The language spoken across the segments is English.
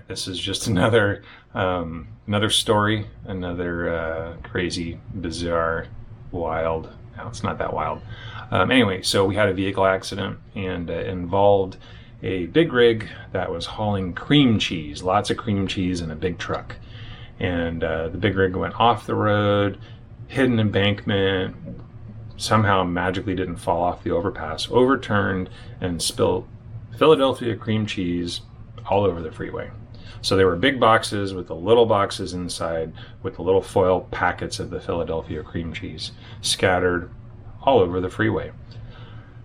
This is just another story, another crazy, bizarre, wild. No, it's not that wild. Anyway, so we had a vehicle accident, and it involved a big rig that was hauling cream cheese, lots of cream cheese in a big truck. And the big rig went off the road, hit an embankment, somehow magically didn't fall off the overpass, overturned, and spilled Philadelphia cream cheese all over the freeway. So there were big boxes with the little boxes inside with the little foil packets of the Philadelphia cream cheese scattered all over the freeway.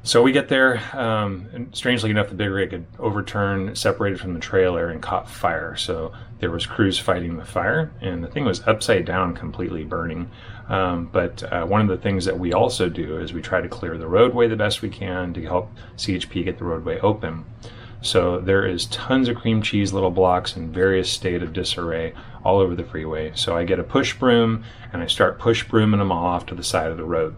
So we get there, and strangely enough, the big rig had overturned, separated from the trailer, and caught fire. So there was crews fighting the fire, and the thing was upside down, completely burning. But one of the things that we also do is we try to clear the roadway the best we can to help CHP get the roadway open. So there is tons of cream cheese little blocks in various state of disarray all over the freeway. So I get a push broom, and I start push brooming them all off to the side of the road.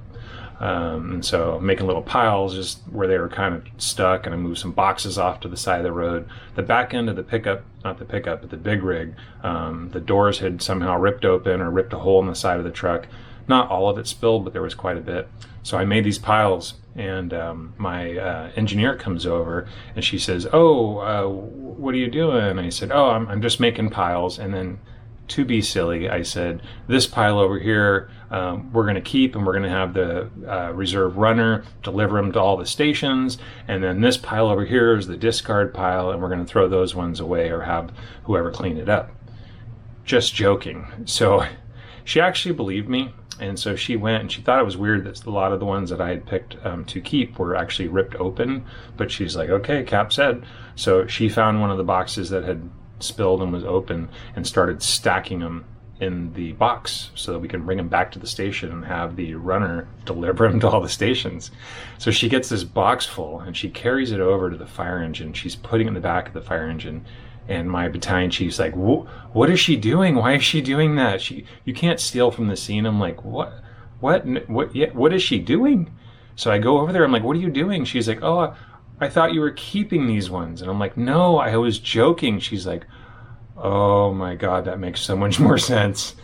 And so making little piles just where they were kind of stuck, and I moved some boxes off to the side of the road. The back end of the pickup, not the pickup, but the big rig, the doors had somehow ripped open or ripped a hole in the side of the truck. Not all of it spilled, but there was quite a bit. So I made these piles, and my engineer comes over, and she says, "Oh, what are you doing?" I said, "Oh, I'm just making piles." And then, to be silly, I said, "This pile over here, we're going to keep, and we're going to have the reserve runner deliver them to all the stations. And then this pile over here is the discard pile, and we're going to throw those ones away or have whoever clean it up." Just joking. So she actually believed me. And so she went, and she thought it was weird that a lot of the ones that I had picked to keep were actually ripped open. But she's like, "Okay, Cap said." So she found one of the boxes that had spilled and was open and started stacking them in the box so that we can bring them back to the station and have the runner deliver them to all the stations. So she gets this box full, and she carries it over to the fire engine. She's putting it in the back of the fire engine. And my battalion chief's like, "What is she doing? Why is she doing that? You can't steal from the scene." I'm like, what is she doing? So I go over there. I'm like, "What are you doing?" She's like, "Oh, I thought you were keeping these ones." And I'm like, "No, I was joking." She's like, "Oh my God, that makes so much more sense."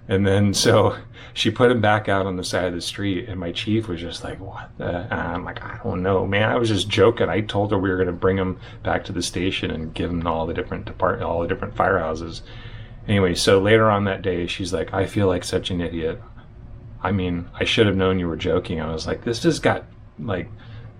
And then so she put them back out on the side of the street, and my chief was just like, "What the?" And I'm like, "I don't know, man. I was just joking. I told her we were going to bring them back to the station and give them to all the different all the different firehouses." Anyway, so later on that day, she's like, "I feel like such an idiot. I mean, I should have known you were joking." I was like, "This just got like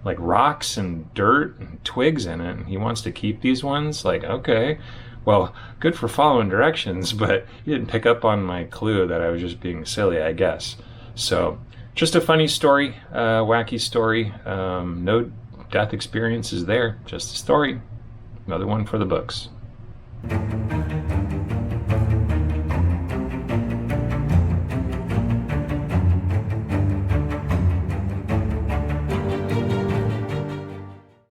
rocks and dirt and twigs in it, and he wants to keep these ones." Like, okay, well, good for following directions, but you didn't pick up on my clue that I was just being silly, I guess. So just a funny story, wacky story. No death experiences there, just a story. Another one for the books.